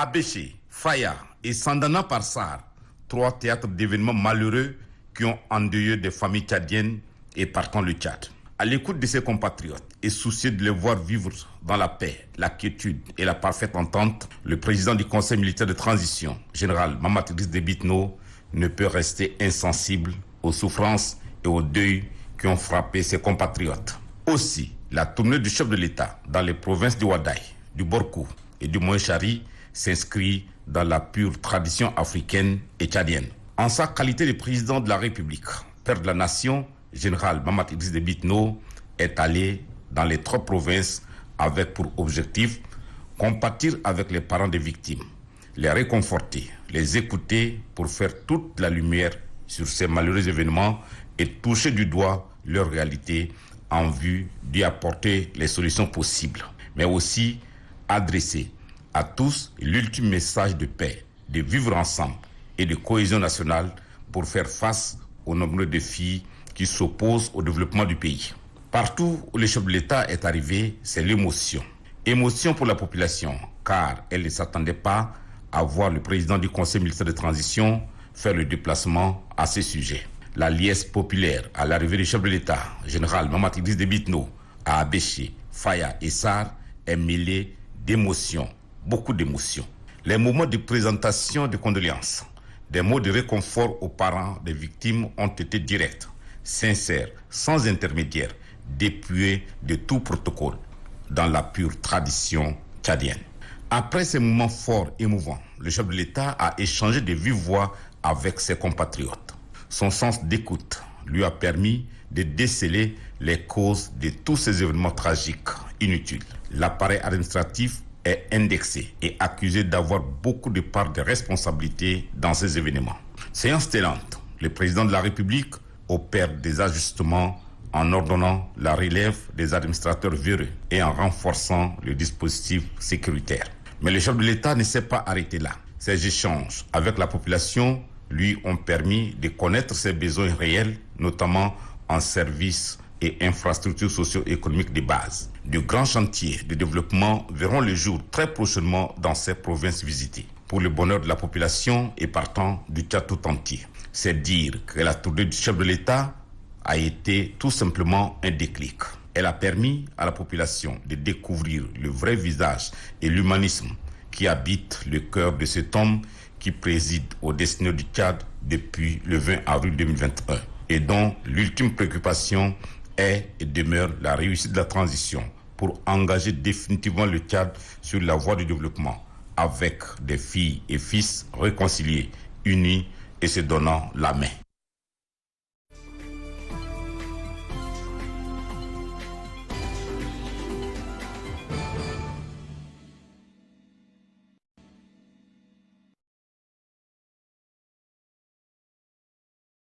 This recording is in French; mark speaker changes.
Speaker 1: Abéché, Faya et Sandana Parsar, 3 théâtres d'événements malheureux qui ont endeuillé des familles tchadiennes et partant le Tchad. À l'écoute de ses compatriotes et soucieux de les voir vivre dans la paix, la quiétude et la parfaite entente, le président du Conseil militaire de transition, général Mamad Idriss Déby Itno, ne peut rester insensible aux souffrances et aux deuils qui ont frappé ses compatriotes. Aussi, la tournée du chef de l'État dans les provinces du Wadaï, du Borkou et du Moëchari s'inscrit dans la pure tradition africaine et tchadienne. En sa qualité de président de la République, père de la nation, général Mamad Idriss Déby Itno est allé dans les 3 provinces avec pour objectif compatir avec les parents des victimes, les réconforter, les écouter pour faire toute la lumière sur ces malheureux événements et toucher du doigt leur réalité en vue d'y apporter les solutions possibles, mais aussi adresser à tous l'ultime message de paix, de vivre ensemble et de cohésion nationale pour faire face aux nombreux défis qui s'opposent au développement du pays. Partout où le chef de l'État est arrivé, c'est l'émotion. Émotion pour la population, car elle ne s'attendait pas à voir le président du Conseil militaire de transition faire le déplacement à ce sujet. La liesse populaire à l'arrivée du chef de l'État, général Mamad Idriss Déby Itno, à Abéché, Faya et Sar, est mêlée d'émotions, beaucoup d'émotions. Les moments de présentation de condoléances, des mots de réconfort aux parents des victimes ont été directs, sincères, sans intermédiaire, dépouillés de tout protocole, dans la pure tradition tchadienne. Après ces moments forts et émouvants, le chef de l'État a échangé de vive voix avec ses compatriotes. Son sens d'écoute lui a permis de déceler les causes de tous ces événements tragiques inutiles. L'appareil administratif est indexé et accusé d'avoir beaucoup de parts de responsabilité dans ces événements. Séance tenante, le président de la République opère des ajustements en ordonnant la relève des administrateurs véreux et en renforçant le dispositif sécuritaire. Mais le chef de l'État ne s'est pas arrêté là. Ces échanges avec la population lui ont permis de connaître ses besoins réels, notamment en services et infrastructures socio-économiques de base. De grands chantiers de développement verront le jour très prochainement dans ces provinces visitées, pour le bonheur de la population et partant du Tchad tout entier. C'est dire que la tournée du chef de l'État a été tout simplement un déclic. Elle a permis à la population de découvrir le vrai visage et l'humanisme qui habite le cœur de cet homme qui préside aux destinées du Tchad depuis le 20 avril 2021 et dont l'ultime préoccupation est et demeure la réussite de la transition pour engager définitivement le Tchad sur la voie du développement avec des filles et fils réconciliés, unis et se donnant la main.